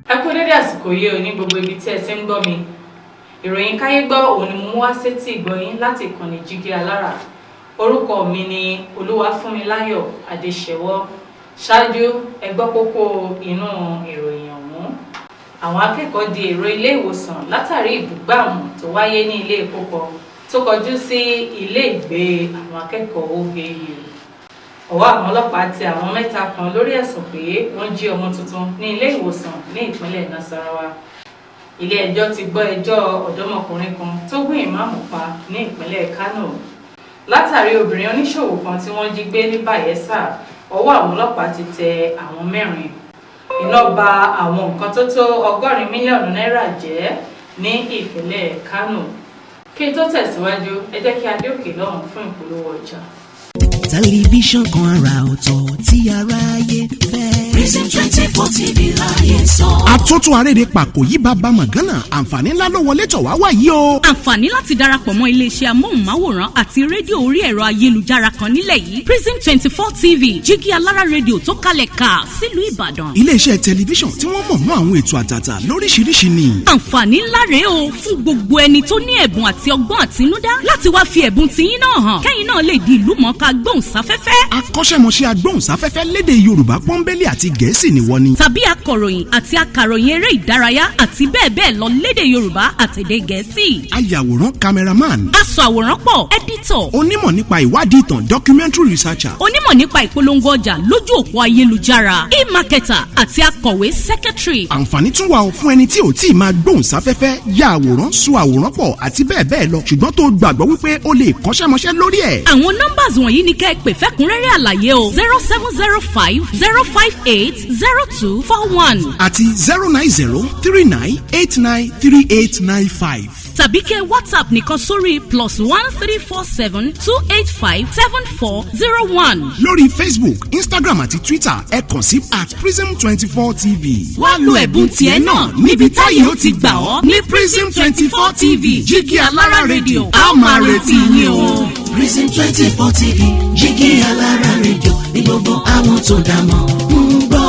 Ẹ kú dédé àsìkò yìí o ní gbogbo ibi tí ẹ ti ń gbọ́ mi. Ìròyìn Kayegbo òun ni mo mú wá sétí ìgbọ̀yín láti ìkànnì Jígí Alára. Orúkọ mi ni Funmilayo Adesewo. Ṣáájú ẹ gbọ́ kókó inú ìròyìn ọ̀hún. Àwọn akẹ́kọ̀ọ́ di èrò ilé ìwòsàn látàrí ìbúgbàmù tó wáyé ní ilé epo kan tó kọjú sí ilé ìgbé àwọn akẹ́kọ̀ọ́ OAU. Ọwọ́ àwọn ọlọ́pàá tẹ àwọn mẹ́ta kan lórí ẹ̀sùn pé wọ́n jí ọmọ tuntun ní ilé ìwòsàn ní ìpínlẹ̀ Nasarawa. Ilé ẹjọ́ ti gbọ́ ẹjọ́ ọ̀dọ́mọkùnrin kan tó gún ìmáàmù pa ní ìpínlẹ̀ Kano. Látàrí obìnrin oníṣòwò kan tí wọ́n jí gbé ní Bayelsa, ọwọ́ àwọn ọlọ́pàá ti tẹ àwọn 4. Iná ba àwọn nǹkan tó tó 100 mílíọ̀nù náírà jẹ́ ní ìpínlẹ̀ Kano. Kí n tó tẹ̀síwájú, ẹ jẹ́ kí a dé òkè lọ́hùn fún ìpolówó ọjà. Tẹlifíṣàn kan àrà ọ̀tọ̀ tí aráyé fẹ́. Prison 24 TV láyé sọ. Àtúntò àrèrè pàkó yìí bàbá màgánà àǹfààní ńlá ló wọlé tọ̀ wá wá yìí o. Àǹfààní láti darapọ̀ mọ́ iléeṣẹ́ amóhùnmáwòrán àti rédíò orí ẹ̀rọ ayélujára kan nílẹ̀ yìí. Prison 24 TV Jígí Alára rédíò tó kalẹ̀ ká sílùú Ìbàdàn. Iléeṣẹ́ tẹlifíṣàn tí wọ́n mọ̀ mọ́ àwọn ètò àtàtà lóríṣiríṣi ni. Àǹfààní ńlá rèé o fún gbogbo ẹni tó ní ẹ̀bùn àti ọgbọ́n àtinúdá láti wá fi ẹ̀bùn tiyín náà hàn. Kẹ́yìn náà lè di ìlúmọ̀ọ́ká gbóhùnsáfẹ́fẹ́. Akọ́ṣẹ́mọṣẹ́ agbóhùnsáfẹ́fẹ́ lédè Yorùbá pọ́nbélé àti Gẹ̀ẹ́sì ni wọ́n ni. Tàbí akọ̀ròyìn àti akàròyìn eré ìdárayá àti bẹ́ẹ̀ bẹ́ẹ̀ lọ lédè Yorùbá àtèdè Gẹ̀ẹ́sì. Ayàwòrán cameraman. Aṣọ àwòrán pọ̀ editor. Onímọ̀ nípa ìwádìí ìtàn documentary researcher. Onímọ̀ nípa ìpolongo ọjà lójú òpó ayélujára. E-marketer àti akọ̀wé secretary. Àǹfààní tún wà fún ẹni tí ò tí ì máa gbóhùnsáfẹ́fẹ́ ya àwòrán so àwòrán pọ̀ àti bẹ́ẹ̀ bẹ́ẹ̀ lọ ṣùgbọ́n tó gbàgbọ́ wípé o lè kọ́ṣẹ́mọṣẹ́ lórí ẹ̀. Àwọn nọ́mbàs wọ̀nyí ni kẹ́ ẹ pè fẹ́kúnrẹ́rẹ́ àlàyé o 0705 058 0241 àti 09039893895. tàbí kẹ́ WhatsApp nìkan sórí +1347 285 7401. lórí Facebook, Instagram àti Twitter ẹ kàn sí @prism24 TV. wá lo ẹ̀bùn tiẹ̀ náà níbi táyé ó ti gbà ọ́ ní Prism 24 TV Jígí Alára rédíò a máa retí yín o. Prison 24 TV Jígí Alára rédíò ní gbogbo àwọn tó dá mọ̀ ń gbọ́.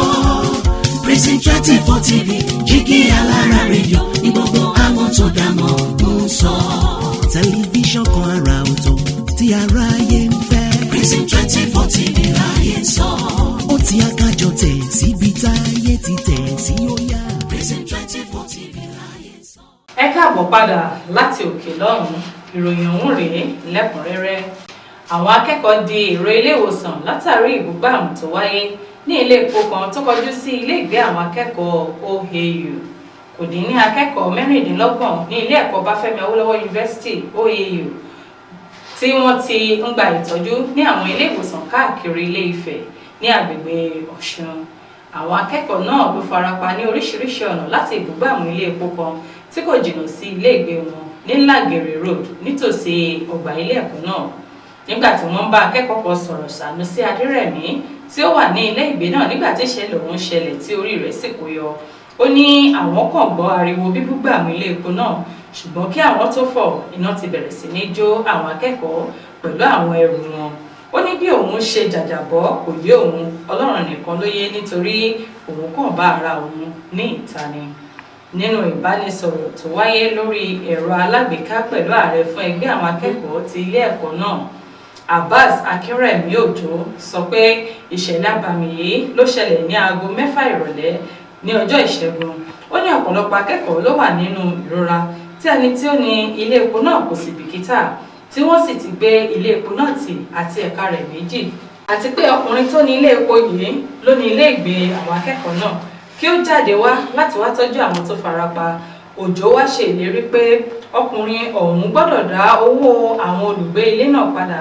Prison 24 TV Jígí Alára rédíò ní gbogbo àwọn tó dá mọ̀ ń sọ. Tẹlifíṣàn kan àrà ọ̀tọ̀ tí aráyé ń fẹ́. Prison 24 TV láyé sọ. Ó ti akájọ tẹ̀ síbi táyé ti tẹ̀ sí ó yá. Prison 24 TV láyé sọ. Ẹ káàbọ̀ padà láti òkè lọ́hùn. Ìròyìn ọ̀hún rèé lẹ́kùnrẹ́rẹ́. Àwọn akẹ́kọ̀ọ́ di èrò ilé ìwòsàn látàrí ìbúgbàmù tó wáyé ní ilé epo kan tó kọjú sí ilé ìgbé àwọn akẹ́kọ̀ọ́ OAU. Kò dín ní akẹ́kọ̀ọ́ 26 ní ilé ẹ̀kọ́ Báfẹ́mi Awólọ́wọ̀ University OAU tí wọ́n ti ń gba ìtọ́jú ní àwọn ilé ìwòsàn káàkiri Ilé Ifẹ̀ ní agbègbè Ọ̀ṣun. Àwọn akẹ́kọ̀ọ́ náà ló farapa ní oríṣiríṣi ọ̀nà láti ìbúgbàmù ilé epo kan tí kò jìnnà sí ilé ìgbé wọn ní Lagere Road nítòsí ọgbà ilé ẹ̀kọ́ náà. Nígbà tí wọ́n bá akẹ́kọ̀ọ́ kan sọ̀rọ̀ Sànúsí Adérẹ̀mí tí ó wà ní ilé ìgbé náà nígbà tí ìṣẹ̀lẹ̀ ọ̀hún ṣẹlẹ̀ tí orí rẹ̀ sì kó yọ. Ó ní àwọn kàn gbọ́ ariwo bíbúgbàmù ilé epo náà ṣùgbọ́n kí àwọn tó fọ̀ iná ti bẹ̀rẹ̀ sí ní jó àwọn akẹ́kọ̀ọ́ pẹ̀lú àwọn ẹrù wọn. Ó ní bí òun ṣe jàjàbọ́ kò yé òun, Ọlọ́run nìkan ló yé nítorí òun kàn bá ara òun ní ìta ni. Nínú ìbánisọ̀rọ̀ tó wáyé lórí ẹ̀rọ alágbèéká pẹ̀lú ààrẹ fún ẹgbẹ́ àwọn akẹ́kọ̀ọ́ ti ilé ẹ̀kọ́ náà, Abbas Akínrẹ̀mí Òjó sọ pé ìṣẹ̀lẹ̀ àbàmì yìí ló ṣẹlẹ̀ ní aago 6 ìrọ̀lẹ́ ní ọjọ́ Ìṣẹ́gun. Ó ní ọ̀pọ̀lọpọ̀ akẹ́kọ̀ọ́ ló wà nínú ìrora tí ẹni tí ó ní ilé epo náà kò sì bìkítà tí wọ́n sì ti gbé ilé epo náà tì àti ẹ̀ka rẹ̀ méjì, àti pé ọkùnrin tó ní ilé epo yìí ló ní ilé ìgbé àwọn akẹ́kọ̀ọ́ náà kí ó jáde wá láti wá tọ́jú àwọn tó farapa. Òjó wá ṣe ìlérí pé ọkùnrin ọ̀hún gbọ́dọ̀ dá owó àwọn olùgbé ilé náà padà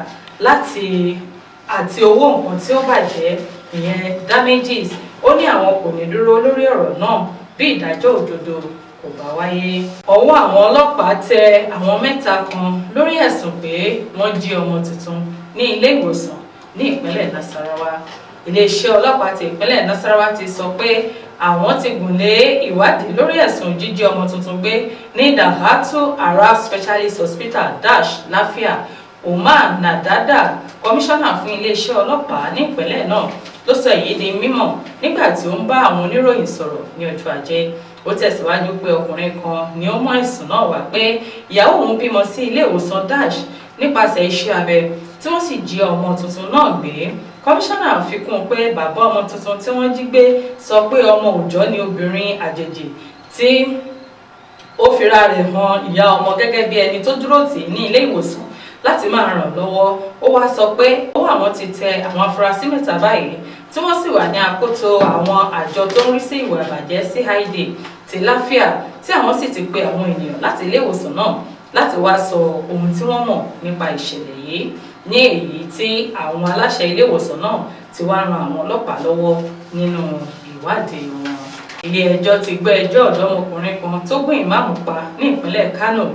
àti owó nǹkan tí ó bàjẹ́ ìyẹn damages. Ó ní àwọn kò ní dúró lórí ọ̀rọ̀ náà bí ìdájọ́ òdodo kò bá wáyé. Ọwọ́ àwọn ọlọ́pàá tẹ àwọn 3 kan lórí ẹ̀sùn pé wọ́n jí ọmọ tuntun ní ilé ìwòsàn ní ìpínlẹ̀ Nasarawa. Iléeṣẹ́ ọlọ́pàá ti ìpínlẹ̀ Nasarawa ti sọ pé àwọn ti gùn lé ìwádìí lórí ẹ̀sùn jíjí ọmọ tuntun gbé ní Dahatu Arab Specialist Hospital Láfíà. Omar Nadada, kọmíṣánná fún iléeṣẹ́ ọlọ́pàá ní ìpínlẹ̀ náà, ló sọ èyí di mímọ̀ nígbà tí ó ń bá àwọn oníròyìn sọ̀rọ̀ ní ọjọ́ Ajé. Ó tẹ̀síwájú pé ọkùnrin kan ni ó mú ẹ̀sùn náà wá pé ìyàwó òun bímọ sí ilé ìwòsàn Dash nípasẹ̀ iṣẹ́ abẹ tí wọ́n sì jí ọmọ tuntun náà gbé. Kọmíṣánná fi kún un pé bàbá ọmọ tuntun tí wọ́n jí gbé sọ pé ọmọ òòjọ́ ni obìnrin àjèjì tí ó fira rẹ̀ hàn ìyá ọmọ gẹ́gẹ́ bí ẹni tó dúró tì í ní ilé ìwòsàn láti máa ràn lọ́wọ́. Ó wá sọ pé ọwọ́ àwọn ti tẹ àwọn afurasí mẹ́ta báyìí tí wọ́n sì wà ní àkótó àwọn àjọ tó ń rí sí ìwà ìbàjẹ́ CID ti láfíà tí àwọn sì ti pe àwọn ènìyàn láti ilé ìwòsàn náà láti wá sọ ohun tí wọ́n mọ̀ nípa ìṣẹ̀lẹ̀ yìí, ní èyí tí àwọn aláṣẹ ilé ìwòsàn náà ti wá ran àwọn ọlọ́pàá lọ́wọ́ nínú ìwádìí wọn. Ilé ẹjọ́ ti gbọ́ ẹjọ́ ọ̀dọ́mọkùnrin kan tó gún ìmáàmù pa ní ìpínlẹ̀ Kánò.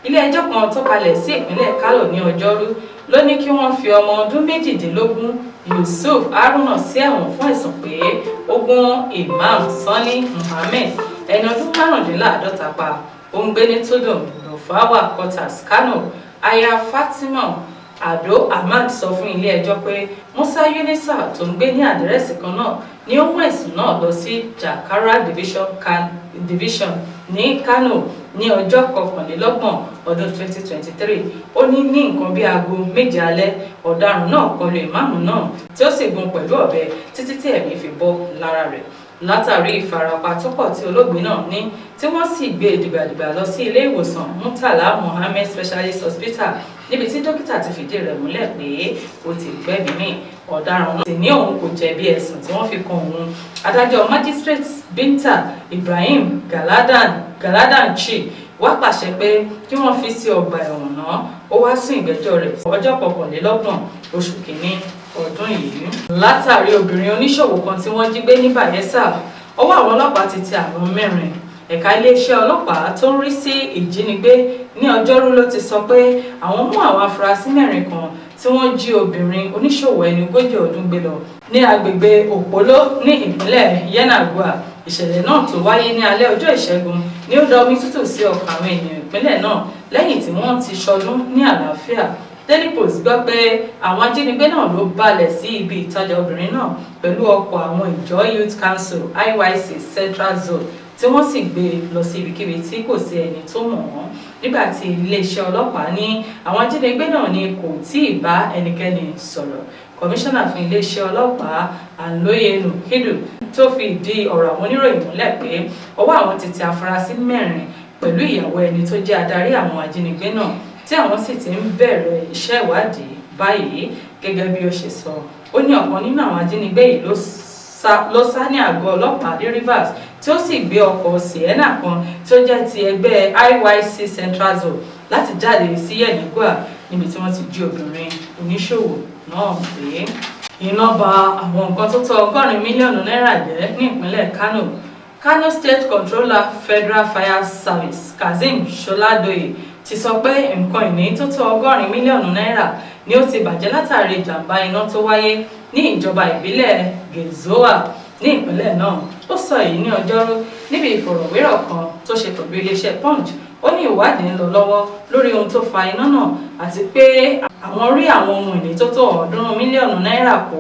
Ilé ẹjọ́ kan tó kalẹ̀ sí ìpínlẹ̀ Kánò ní Ọjọ́rú ló ní kí wọ́n fi ọmọ ọdún 18 Yusuf Haruna sí ẹ̀wọ̀n fún ẹ̀sùn pé ó gún Imam Sani Muhammed ẹni ọdún 55 pa. Ó ń gbé ní Tudun Rufawa Quarters Kano. Aya Fatima Ado Ahmad sọ fún ilé ẹjọ́ pé Musa Yunisa tó ń gbé ní àdírẹ́sì kan náà ni ó mú ẹ̀sùn náà lọ sí Jakara Division ní Kano ní ọjọ́ 21 ọdún 2023. Ó ní nǹkan bí aago 7 alẹ́ ọ̀daràn náà kọlu ìmáàmù náà tí ó sì gún pẹ̀lú ọ̀bẹ títí tí ẹ̀mí fi bọ́ lára rẹ̀. Látàrí ìfarapa tó pọ̀ tí olóògbé náà ní tí wọ́n sì gbé dìgbàdìgbà lọ sí ilé ìwòsàn Murtala Mohammed Specialist Hospital níbi tí dókítà ti fìdí rẹ̀ múlẹ̀ pé ó ti gbẹ́mìí mì. Ọ̀daràn náà sì ní òun kò jẹ̀bi ẹ̀sùn tí wọ́n fi kan òun. Adájọ́ Magistrate Binta Ibrahim Galadan Chi wá pàṣẹ pé kí wọ́n fi sí ọgbà ẹ̀wọ̀n náà. Ó wá sún ìgbẹ́jọ́ rẹ̀ ọjọ́ 21 oṣù kìíní ọdún yìí. Látàrí obìnrin oníṣòwò kan tí wọ́n jí gbé ní Bayelsa, ọwọ́ àwọn ọlọ́pàá ti tẹ àwọn 4. Ẹ̀ka iléeṣẹ́ ọlọ́pàá tó ń rí sí ìjínigbé ní Ọjọ́rú ló ti sọ pé àwọn mú àwọn afurasí 4 kan tí wọ́n jí obìnrin oníṣòwò ẹni 40 ọdún gbé lọ ní agbègbè Òpóló ní ìpínlẹ̀ Yenagoa. Ìṣẹ̀lẹ̀ náà tó wáyé ní alẹ́ ọjọ́ Ìṣẹ́gun ni ó da omi tútù sí ọkàn àwọn ènìyàn ìpínlẹ̀ náà lẹ́yìn tí wọ́n ti ṣọdún ní àlàáfíà. Daily Post gbọ́ pé àwọn ajínigbé náà ló balẹ̀ sí ibi ìtajà obìnrin náà pẹ̀lú ọkọ̀ àwọn ìjọ Youth Council IYC Central Zone tí wọ́n sì gbé lọ sí ibikíbi tí kò sí ẹni tó mọ̀ wọ́n. Nígbà tí iléeṣẹ́ ọlọ́pàá ní àwọn ajínigbé náà ni kò tíì bá ẹnikẹ́ni sọ̀rọ̀. Kọmíṣánná fún iléeṣẹ́ ọlọ́pàá Àlóyè Nùkídù tó fi ìdí ọ̀rọ̀ àwọn oníròyìn múlẹ̀ pé ọwọ́ àwọn ti tẹ afurasí 4 pẹ̀lú ìyàwó ẹni tó jẹ́ adarí àwọn ajínigbé náà tí àwọn sì ti ń bẹ̀rẹ̀ iṣẹ́ ìwádìí báyìí. Gẹ́gẹ́ bí ó ṣe sọ, ó ní ọ̀kan nínú àwọn ajínigbé yìí ló sá ní àgọ́ ọlọ́pàá ní Rivers tí ó sì gbé ọkọ̀ Sienna kan tí ó jẹ́ ti ẹgbẹ́ IYC Central Zone láti jáde sí Yenagoa níbi tí wọ́n ti jí obìnrin oníṣòwò náà gbé. Iná ba àwọn nǹkan tó tó 100 mílíọ̀nù náírà jẹ́ ní ìpínlẹ̀ Kano. Kano State Controller Federal Fire Service Kazeem Sholadoye ti sọ pé nǹkan ìní tó tó 100 mílíọ̀nù náírà ni ó ti bàjẹ́ látàrí ìjàmbá iná tó wáyé ní ìjọba ìbílẹ̀ Gezoa ní ìpínlẹ̀ náà. Ó sọ èyí ní Ọjọ́rú níbi ìfọ̀rọ̀wérọ̀ kan tó ṣe pẹ̀lú iléeṣẹ́ Punch. Ó ní ìwádìí ń lọ lọ́wọ́ lórí ohun tó fa iná náà àti pé àwọn rí àwọn ohun ìní tó tó 300 mílíọ̀nù náírà kó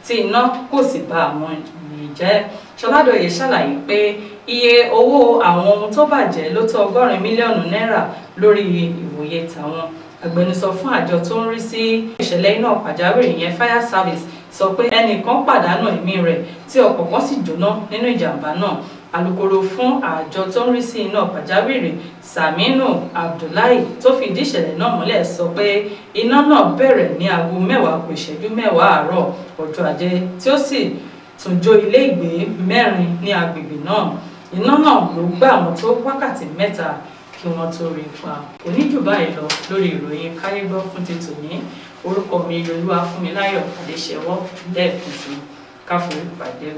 tí iná kò sì bà àwọn ìní jẹ́. Ṣọládòye ṣàlàyé pé iye owó àwọn ohun tó bàjẹ́ ló tó 100 mílíọ̀nù náírà lórí ìwòye tàwọn. Agbẹnusọ fún àjọ tó ń rí sí ìṣẹ̀lẹ̀ iná pàjáwìrì yẹn Fire Service sọ pé ẹnìkan pàdánù ẹ̀mí rẹ̀ tí ọkọ̀ kan sì jóná nínú ìjàmbá náà. Alukoro fún àjọ tó ń rí sí iná pàjáwìrì Saminu Abdullahi tó fìdí ìṣẹ̀lẹ̀ náà múlẹ̀ sọ pé iná náà bẹ̀rẹ̀ ní aago 10:10 àárọ̀ ọjọ́ Ajé tí ó sì tún jó ilé ìgbé 4 ní agbègbè náà. Iná náà ló gbà wọ́n tó wákàtí 3 kí wọ́n tó rí pa. Kò ní jù báyìí lọ lórí ìròyìn Kayegbo fún tètò ní. Orúkọ mi Funmilayo Adesewo lẹ́ẹ̀kan sí káfíń ìpàdé.